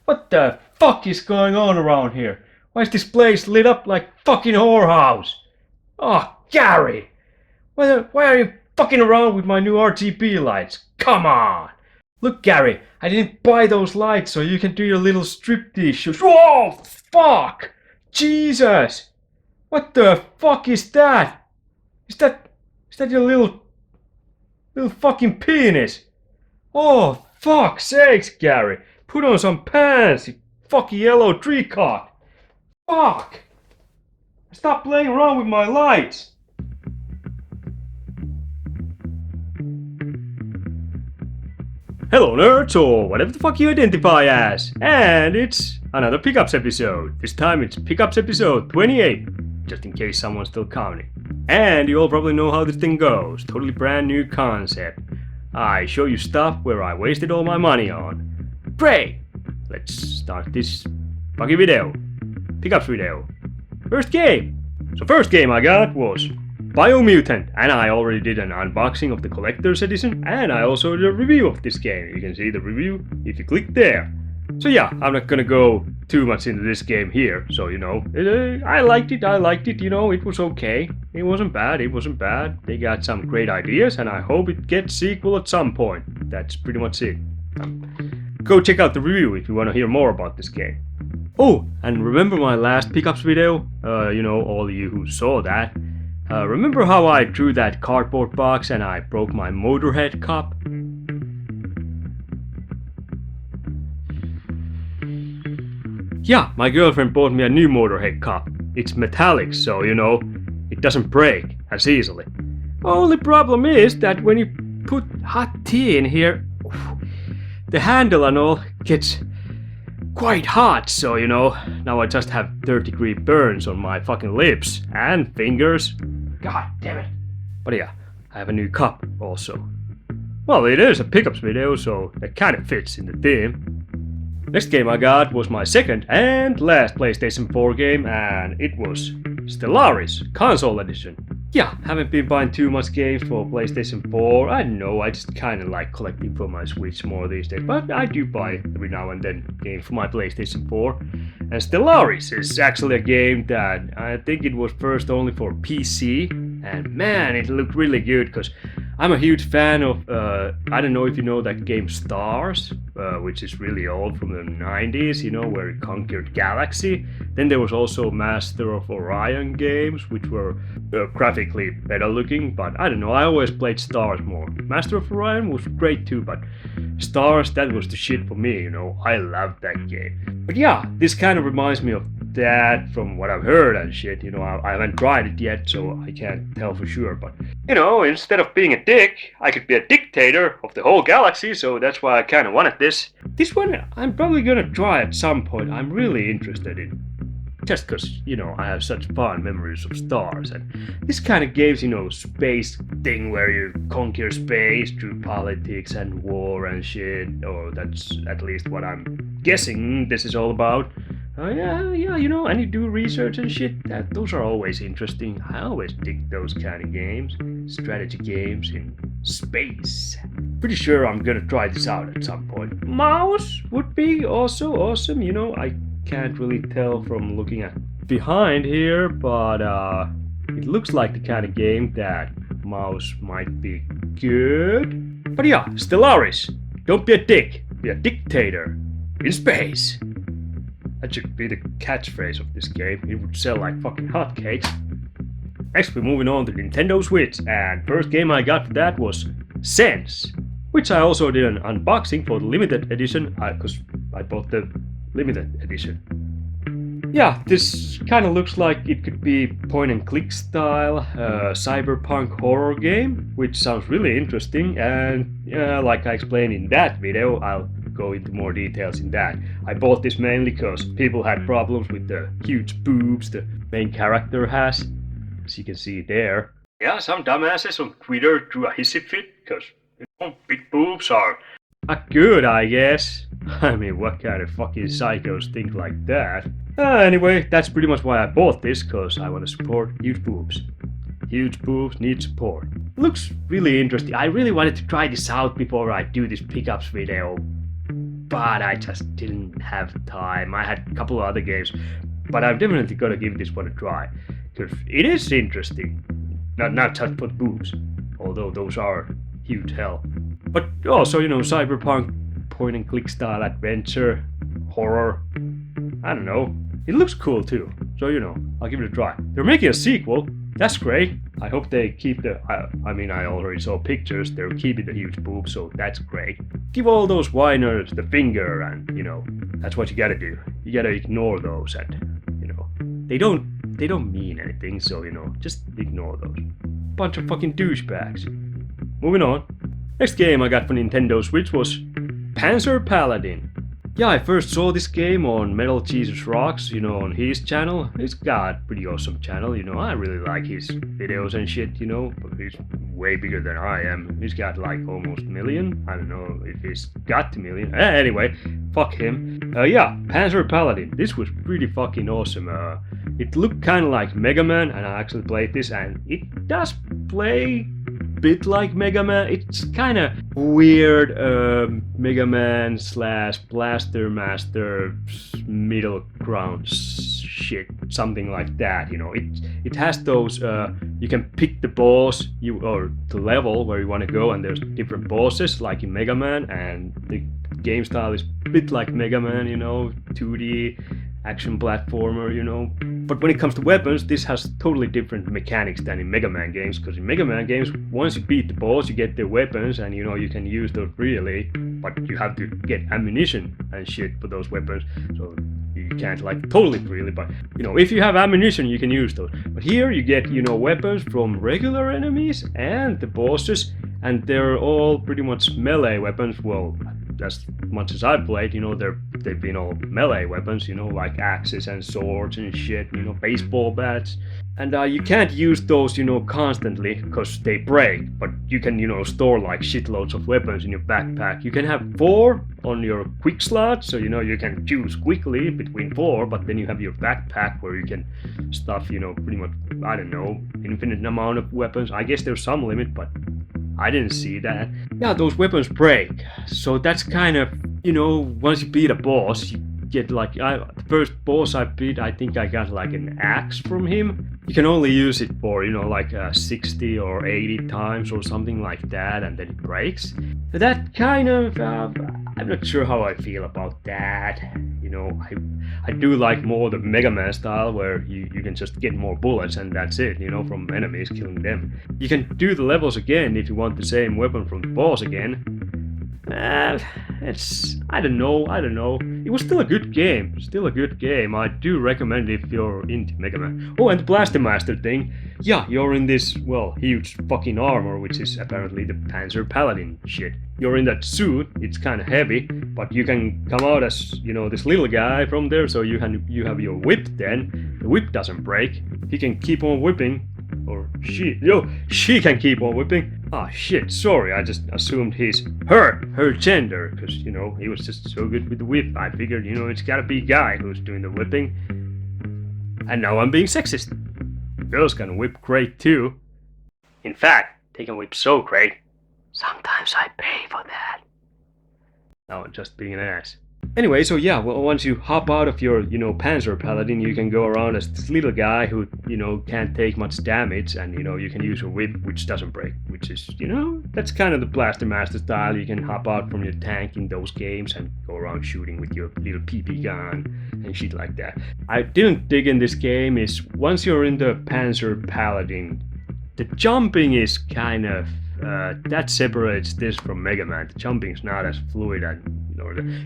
What the fuck is going on around here? Why is this place lit up like fucking whorehouse? Oh, Gary! Why are you fucking around with my new RGB lights? Come on! Look, Gary, I didn't buy those lights so you can do your little striptease shows. Whoa! Fuck! Jesus! What the fuck is that? Is that your little fucking penis? Oh, fuck's sakes, Gary! Put on some pants, you fucking yellow tree cock! Fuck! Stop playing around with my lights! Hello nerds, or whatever the fuck you identify as, and it's another Pickups episode. This time it's Pickups episode 28, just in case someone's still counting. And you all probably know how this thing goes, totally brand new concept. I show you stuff where I wasted all my money on. Great! Let's start this fucking video. Pickups video. First game! So first game I got was Biomutant, and I already did an unboxing of the collector's edition, and I also did a review of this game. You can see the review if you click there. So yeah, I'm not gonna go too much into this game here, so you know, I liked it, you know, it was okay. It wasn't bad, they got some great ideas, and I hope it gets sequel at some point. That's pretty much it. Go check out the review if you want to hear more about this game. Oh, and remember my last Pickups video? You know, all of you who saw that. Remember how I drew that cardboard box and I broke my Motorhead cup? Yeah, my girlfriend bought me a new Motorhead cup. It's metallic, so you know, it doesn't break as easily. Only problem is that when you put hot tea in here, the handle and all gets quite hot, so you know, now I just have 3rd-degree burns on my fucking lips and fingers. God damn it. But yeah, I have a new cup also. Well, it is a Pickups video, so that kind of fits in the theme. Next game I got was my second and last PlayStation 4 game, and it was Stellaris Console Edition. Yeah, haven't been buying too much games for PlayStation 4. I don't know, I just kinda like collecting for my Switch more these days, but I do buy every now and then games for my PlayStation 4. And Stellaris is actually a game that I think it was first only for PC, and man, it looked really good, because I'm a huge fan of, I don't know if you know that game Stars, which is really old from the 90s, you know, where it conquered galaxy. Then there was also Master of Orion games, which were graphically better looking, but I don't know, I always played Stars more. Master of Orion was great too, but Stars, that was the shit for me, you know, I loved that game. But yeah, this kind of reminds me of that from what I've heard and shit, you know, I haven't tried it yet, so I can't tell for sure, but you know, instead of being a dick, I could be a dictator of the whole galaxy, so that's why I kind of wanted this. This one I'm probably gonna try at some point, I'm really interested in. Just because, you know, I have such fond memories of Stars, and this kind of games, you know, space thing where you conquer space through politics and war and shit, or that's at least what I'm guessing this is all about. Yeah, you know, and you do research and shit, those are always interesting. I always dig those kind of games, strategy games in space. Pretty sure I'm gonna try this out at some point. Mouse would be also awesome, you know, I can't really tell from looking at behind here, but it looks like the kind of game that mouse might be good. But yeah, Stellaris, don't be a dick, be a dictator in space. That should be the catchphrase of this game. It would sell like fucking hotcakes. Next we're moving on to Nintendo Switch, and first game I got for that was Sense. which I also did an unboxing for the limited edition, because I bought the limited edition. Yeah, this kind of looks like it could be point-and-click style cyberpunk horror game, which sounds really interesting, and like I explained in that video, I'll go into more details in that. I bought this mainly because people had problems with the huge boobs the main character has, as you can see there. Yeah, some dumbasses on Twitter drew a hissy fit, because big boobs are not good, I guess. I mean, what kind of fucking psychos think like that? Anyway, that's pretty much why I bought this, because I want to support huge boobs. Huge boobs need support. Looks really interesting. I really wanted to try this out before I do this pickups video, but I just didn't have time. I had a couple of other games, but I'm definitely gonna give this one a try, because it is interesting. Not just for boobs, although those are huge hell. But also, cyberpunk point-and-click style adventure, horror, I don't know. It looks cool too, so I'll give it a try. They're making a sequel, that's great. I hope they keep the, I already saw pictures, they're keeping the huge boobs, so that's great. Give all those whiners the finger, and that's what you gotta do. You gotta ignore those, and they don't mean anything, so just ignore those. Bunch of fucking douchebags. Moving on. Next game I got for Nintendo Switch was Panzer Paladin. Yeah, I first saw this game on Metal Jesus Rocks, on his channel. He's got a pretty awesome channel, I really like his videos and shit, but he's way bigger than I am. He's got like almost a million. I don't know if he's got 2 million. Anyway, fuck him. Yeah, Panzer Paladin. This was pretty fucking awesome. It looked kind of like Mega Man, and I actually played this, and it does play bit like Mega Man. It's kind of weird Mega Man / Blaster Master middle ground shit, something like that. It has those you can pick the boss or the level where you want to go, and there's different bosses like in Mega Man, and the game style is a bit like Mega Man, 2D action platformer, But when it comes to weapons, this has totally different mechanics than in Mega Man games, because in Mega Man games, once you beat the boss, you get the weapons, and you can use those freely, but you have to get ammunition and shit for those weapons, so you can't totally freely, but if you have ammunition, you can use those. But here you get, weapons from regular enemies and the bosses, and they're all pretty much melee weapons. Well, as much as I've played, they've been all melee weapons, like axes and swords and shit, baseball bats. And you can't use those, constantly, because they break, but you can, store shitloads of weapons in your backpack. You can have 4 on your quick slot, so you can choose quickly between 4, but then you have your backpack where you can stuff, pretty much, I don't know, infinite amount of weapons. I guess there's some limit, but I didn't see that. Yeah, those weapons break, so that's kind of, once you beat a boss, you get the first boss I beat, I think I got an axe from him. You can only use it for 60 or 80 times or something like that, and then it breaks. That kind of I'm not sure how I feel about that. I do like more the Mega Man style, where you can just get more bullets and that's it, from enemies, killing them. You can do the levels again if you want the same weapon from the boss again. I don't know. It was still a good game. I do recommend it if you're into Mega Man. Oh, and the Blaster Master thing. Yeah, you're in this, huge fucking armor, which is apparently the Panzer Paladin shit. You're in that suit, it's kind of heavy, but you can come out as, this little guy from there, so you have your whip then. The whip doesn't break. He can keep on whipping. Or she can keep on whipping. Ah, shit, sorry, I just assumed he's her gender, because, he was just so good with the whip. I figured, it's gotta be a guy who's doing the whipping. And now I'm being sexist. Girls can whip great too. In fact, they can whip so great, sometimes I pay for that. Now I'm just being an ass. Anyway, so yeah, once you hop out of your, Panzer Paladin, you can go around as this little guy who, can't take much damage, and, you can use a whip which doesn't break, which is, that's kind of the Blaster Master style. You can hop out from your tank in those games and go around shooting with your little PP gun and shit like that. I didn't dig in this game is, once you're in the Panzer Paladin, the jumping is kind of that separates this from Mega Man. The jumping's not as fluid, and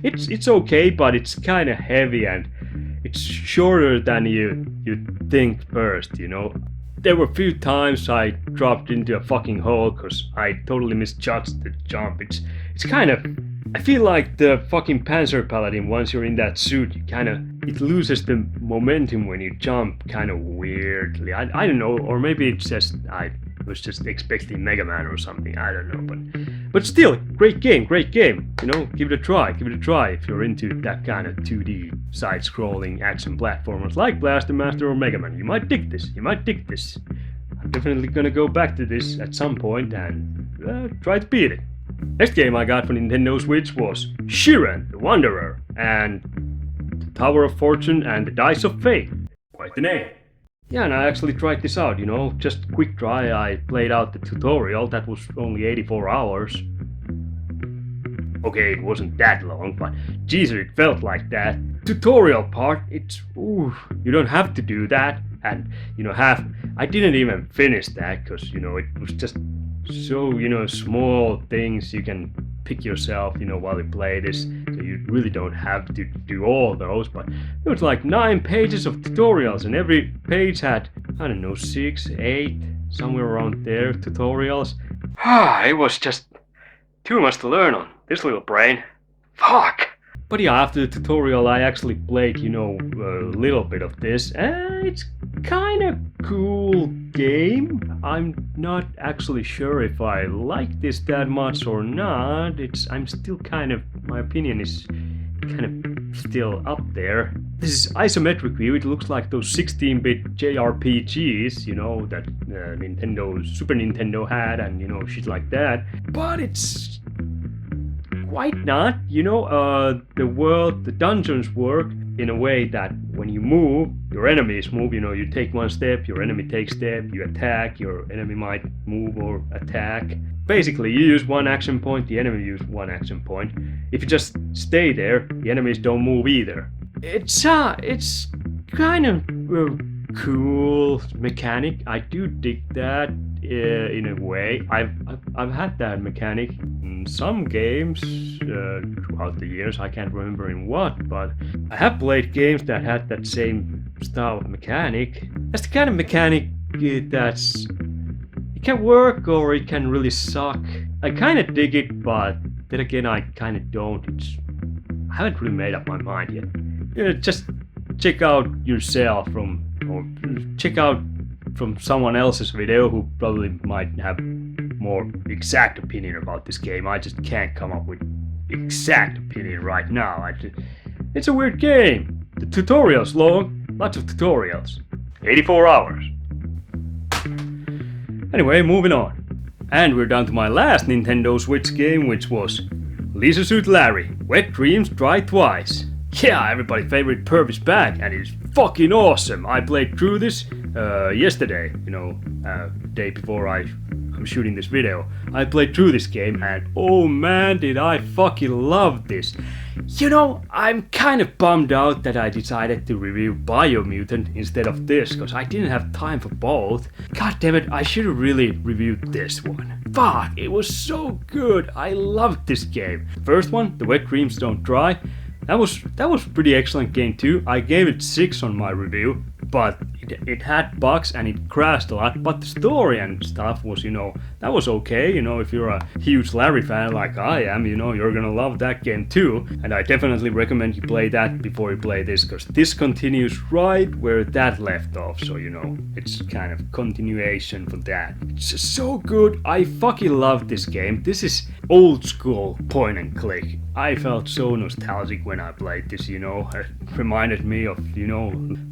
it's okay, but it's kind of heavy and it's shorter than you think first. There were a few times I dropped into a fucking hole because I totally misjudged the jump. It's kind of, I feel like the fucking Panzer Paladin, once you're in that suit, it loses the momentum when you jump kind of weirdly. I don't know, or maybe it's just I was just expecting Mega Man or something. I don't know, but still, great game. Give it a try if you're into that kind of 2D side-scrolling action platformers like Blaster Master or Mega Man. You might dig this. I'm definitely gonna go back to this at some point and try to beat it. Next game I got for Nintendo Switch was Shiren, the Wanderer, and the Tower of Fortune and the Dice of Fate. Quite the name. Yeah, and I actually tried this out, just quick try. I played out the tutorial, that was only 84 hours. Okay, it wasn't that long, but Jesus, it felt like that. Tutorial part, you don't have to do that, and I didn't even finish that, because, it was just so, small things you can pick yourself, while you play this, so you really don't have to do all those, but it was like 9 pages of tutorials, and every page had, 6, 8, somewhere around there, tutorials. It was just too much to learn on this little brain. Fuck! But yeah, after the tutorial I actually played, a little bit of this, and it's kind of cool game. I'm not actually sure if I like this that much or not. I'm still my opinion is kind of still up there. This is isometric view. It looks like those 16-bit JRPGs, that Super Nintendo had, and shit like that. But it's quite not. The dungeons work in a way that when you move, your enemies move. You take one step, your enemy takes step, you attack, your enemy might move or attack. Basically, you use one action point, the enemy uses one action point. If you just stay there, the enemies don't move either. It's kind of cool mechanic. I do dig that in a way. I've had that mechanic in some games throughout the years. I can't remember in what, but I have played games that had that same style of mechanic. That's the kind of mechanic that's it can work or it can really suck. I kind of dig it, but then again I kind of don't. I haven't really made up my mind yet. Just check out yourself check out from someone else's video who probably might have more exact opinion about this game. I just can't come up with exact opinion right now. It's a weird game. The tutorial's long, lots of tutorials. 84 hours. Anyway, moving on. And we're down to my last Nintendo Switch game, which was Leisure Suit Larry, Wet Dreams Try Twice. Yeah, everybody's favorite perv is back, and it's fucking awesome. I played through this yesterday, day before I'm shooting this video. I played through this game, and oh man, did I fucking love this. I'm kind of bummed out that I decided to review Biomutant instead of this, because I didn't have time for both. God damn it, I should have really reviewed this one. Fuck, it was so good. I loved this game. First one, The Wet Dreams Don't Dry. That was pretty excellent game too. I gave it 6 on my review, but it had bugs and it crashed a lot. But the story and stuff was, that was okay. If you're a huge Larry fan like I am, you're gonna love that game too. And I definitely recommend you play that before you play this, because this continues right where that left off. So it's kind of continuation for that. It's just so good. I fucking love this game. This is old school point and click. I felt so nostalgic when I played this, it reminded me of,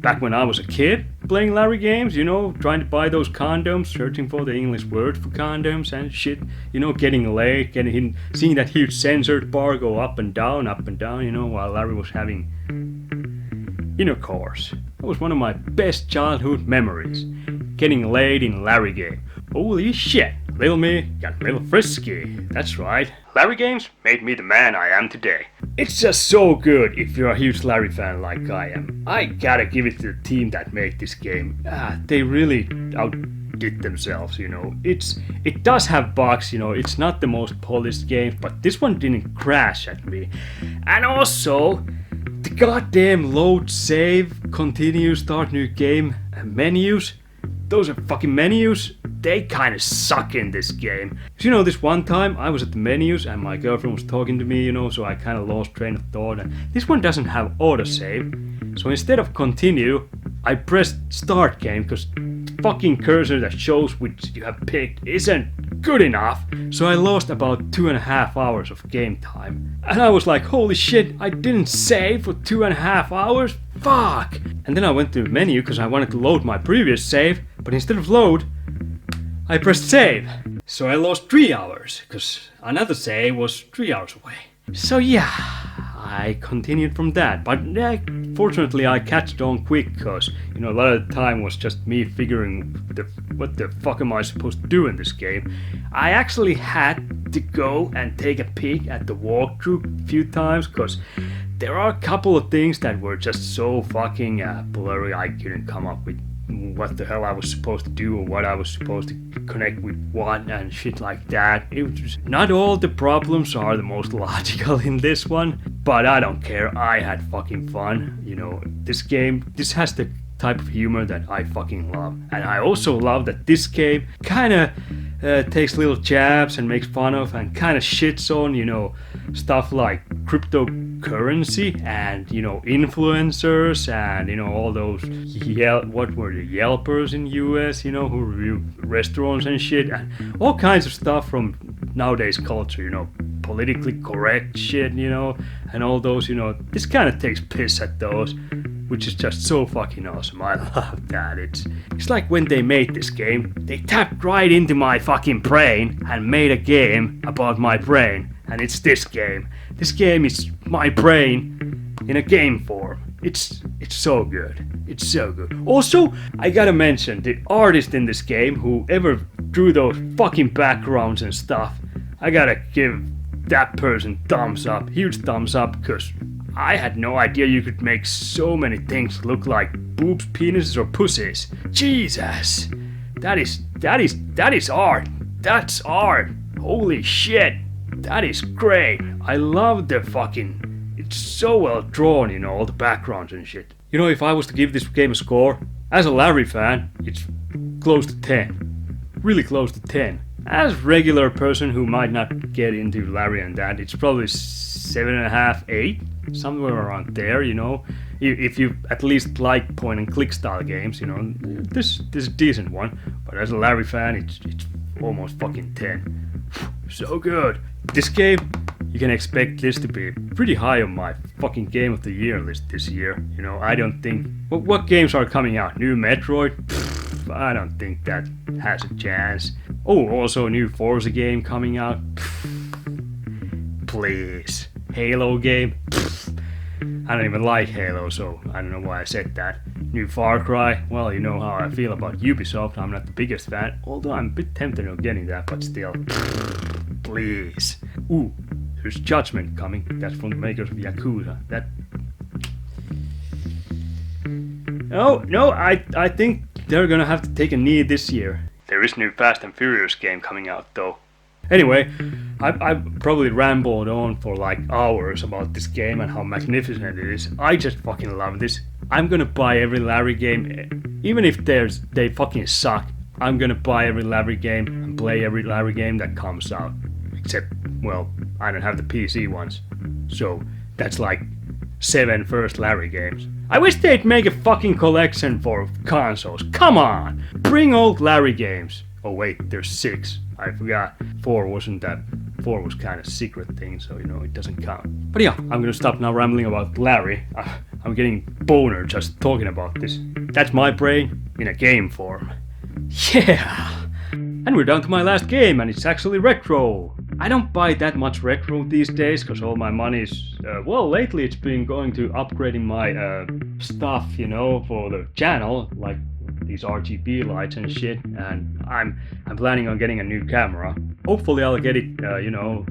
back when I was a kid playing Larry games, trying to buy those condoms, searching for the English word for condoms and shit, getting laid, seeing that huge censored bar go up and down, while Larry was having intercourse. That was one of my best childhood memories, getting laid in Larry game. Holy shit, little me got a little frisky, that's right. Larry games made me the man I am today. It's just so good if you're a huge Larry fan like I am. I gotta give it to the team that made this game. They really did themselves, you know. It does have bugs, you know, it's not the most polished game, but this one didn't crash at me. And also, the goddamn load, save, continue, start new game menus, those are fucking menus, they kinda suck in this game. You know, this one time I was at the menus and my girlfriend was talking to me, you know, so I kinda lost train of thought, and this one doesn't have autosave. So instead of continue, I pressed start game because the fucking cursor that shows which you have picked isn't good enough. So I lost about 2.5 hours of game time. And I was like, holy shit, I didn't save for 2.5 hours? Fuck! And then I went to the menu because I wanted to load my previous save, but instead of load, I pressed save. So I lost 3 hours because another save was 3 hours away. So yeah, I continued from that, but fortunately I catched on quick because, you know, a lot of the time was just me figuring what the fuck am I supposed to do in this game. I actually had to go and take a peek at the walkthrough a few times because there are a couple of things that were just so fucking blurry I couldn't come up with what the hell I was supposed to do or what I was supposed to connect with what and shit like that. It was just, not all the problems are the most logical in this one, but I don't care, I had fucking fun. You know, this game, this has the type of humor that I fucking love. And I also love that this game kinda takes little jabs and makes fun of and kinda shits on, you know, stuff like cryptocurrency and, you know, influencers and, you know, all those what were the Yelpers in US, you know, who review restaurants and shit, and all kinds of stuff from nowadays culture, you know, politically correct shit, you know, and all those, you know, this kind of takes piss at those, which is just so fucking awesome. I love that. It's like when they made this game, they tapped right into my fucking brain and made a game about my brain. And it's this game. This game is my brain in a game form. It's so good. It's so good. Also, I gotta mention the artist in this game, whoever drew those fucking backgrounds and stuff, I gotta give that person thumbs up, huge thumbs up, because I had no idea you could make so many things look like boobs, penises, or pussies. Jesus, that is art. That's art. Holy shit, that is great. I love the fucking. It's so well drawn, you know, all the backgrounds and shit. You know, if I was to give this game a score, as a Larry fan, it's close to 10. Really close to 10. As a regular person who might not get into Larry and that, it's probably 7.5, 8, somewhere around there, you know. If you at least like point and click style games, you know, this is a decent one. But as a Larry fan, it's almost fucking 10. So good. This game, you can expect this to be pretty high on my fucking Game of the Year list this year. You know, I don't think. What games are coming out? New Metroid? Pfft, I don't think that has a chance. Oh, also a new Forza game coming out. Pfft, please. Halo game? Pfft, I don't even like Halo, so I don't know why I said that. New Far Cry? Well, you know how I feel about Ubisoft. I'm not the biggest fan, although I'm a bit tempted of getting that, but still. Pfft, please. Ooh, there's Judgment coming. That's from the makers of Yakuza. That. No, I think they're gonna have to take a knee this year. There is new Fast and Furious game coming out though. Anyway, I've probably rambled on for like hours about this game and how magnificent it is. I just fucking love this. I'm gonna buy every Larry game, even if they fucking suck. I'm gonna buy every Larry game and play every Larry game that comes out. Except, well, I don't have the PC ones. So that's like 7 first Larry games. I wish they'd make a fucking collection for consoles. Come on! Bring old Larry games. Oh wait, there's 6. I forgot. 4 wasn't that. 4 was kind of secret thing, so you know, it doesn't count. But yeah, I'm gonna stop now rambling about Larry. I'm getting boner just talking about this. That's my brain in a game form. Yeah! And we're down to my last game, and it's actually retro. I don't buy that much retro these days, because all my money's, well, lately it's been going to upgrading my stuff, you know, for the channel, like these RGB lights and shit, and I'm planning on getting a new camera. Hopefully I'll get it, you know,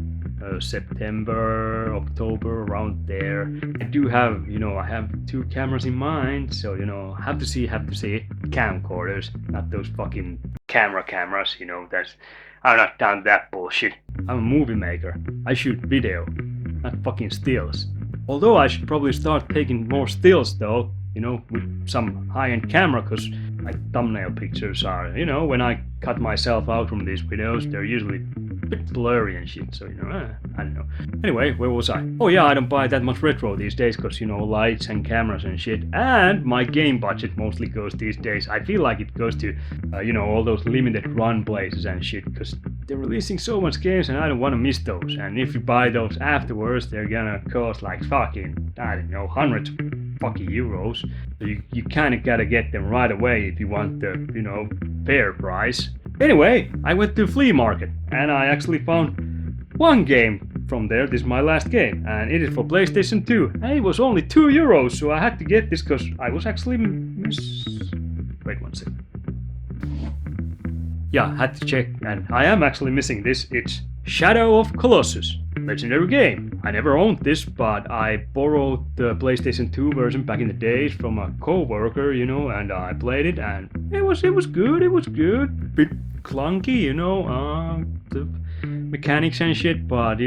September, October, around there. I do have, I have 2 cameras in mind, so, have to see camcorders, not those fucking cameras, that's, I'm not down that bullshit. I'm a movie maker. I shoot video, not fucking stills. Although I should probably start taking more stills though, with some high-end camera, because my thumbnail pictures are, when I cut myself out from these videos, they're usually a bit blurry and shit, so, I don't know. Anyway, where was I? Oh yeah, I don't buy that much retro these days, because, lights and cameras and shit, and my game budget mostly goes these days. I feel like it goes to, all those limited run places and shit, because they're releasing so much games and I don't want to miss those, and if you buy those afterwards, they're gonna cost like fucking, I don't know, hundreds of fucking euros. So you kind of gotta get them right away if you want the, fair price. Anyway, I went to flea market and I actually found one game from there. This is my last game and it is for PlayStation 2 and it was only 2 euros, so I had to get this because I was actually wait one second. Yeah, I had to check and I am actually missing this. It's Shadow of Colossus. Legendary game. I never owned this, but I borrowed the PlayStation 2 version back in the days from a co-worker, and I played it and it was good. Bit clunky, the mechanics and shit, but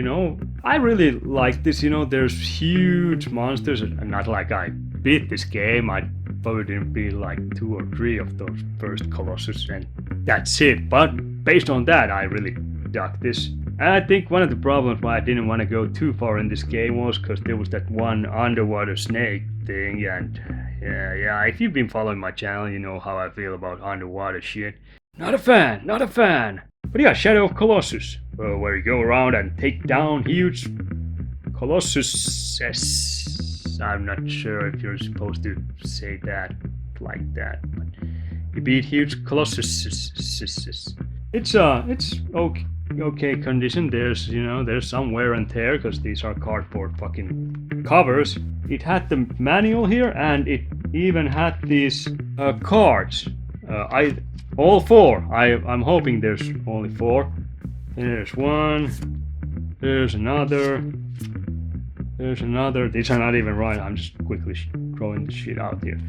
I really like this, there's huge monsters, and not like I beat this game. I probably didn't beat like 2 or 3 of those first Colossus and that's it, but based on that I really dug this. And I think one of the problems why I didn't want to go too far in this game was because there was that one underwater snake thing, and yeah, if you've been following my channel, you know how I feel about underwater shit. Not a fan. But yeah, Shadow of Colossus, where you go around and take down huge Colossus. I'm not sure if you're supposed to say that like that, but you beat huge Colossus. It's okay condition. There's some wear and tear because these are cardboard fucking covers. It had the manual here and it even had these cards. All 4. I'm hoping there's only 4. There's one. There's another. These are not even right. I'm just quickly throwing the shit out here.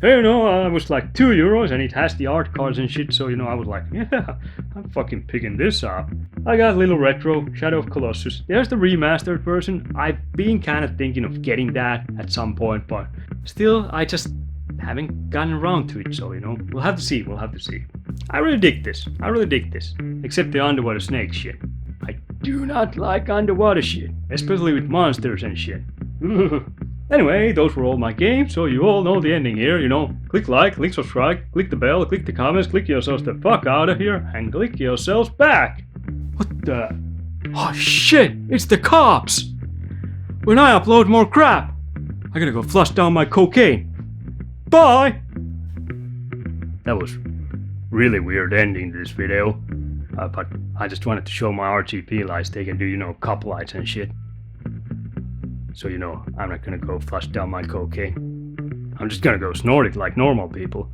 It was like 2 euros and it has the art cards and shit, so I was like, yeah, I'm fucking picking this up. I got a little retro, Shadow of Colossus. There's the remastered version. I've been kind of thinking of getting that at some point, but still, I just haven't gotten around to it, so we'll have to see. I really dig this. Except the underwater snake shit. I do not like underwater shit, especially with monsters and shit. Anyway, those were all my games, so you all know the ending here, Click like, click subscribe, click the bell, click the comments, click yourselves the fuck out of here, and click yourselves back. What the? Oh shit, it's the cops! When I upload more crap, I gotta go flush down my cocaine. Bye! That was really weird ending to this video, but I just wanted to show my RGB lights. They can do, cup lights and shit. So I'm not gonna go flush down my cocaine. I'm just gonna go snort it like normal people.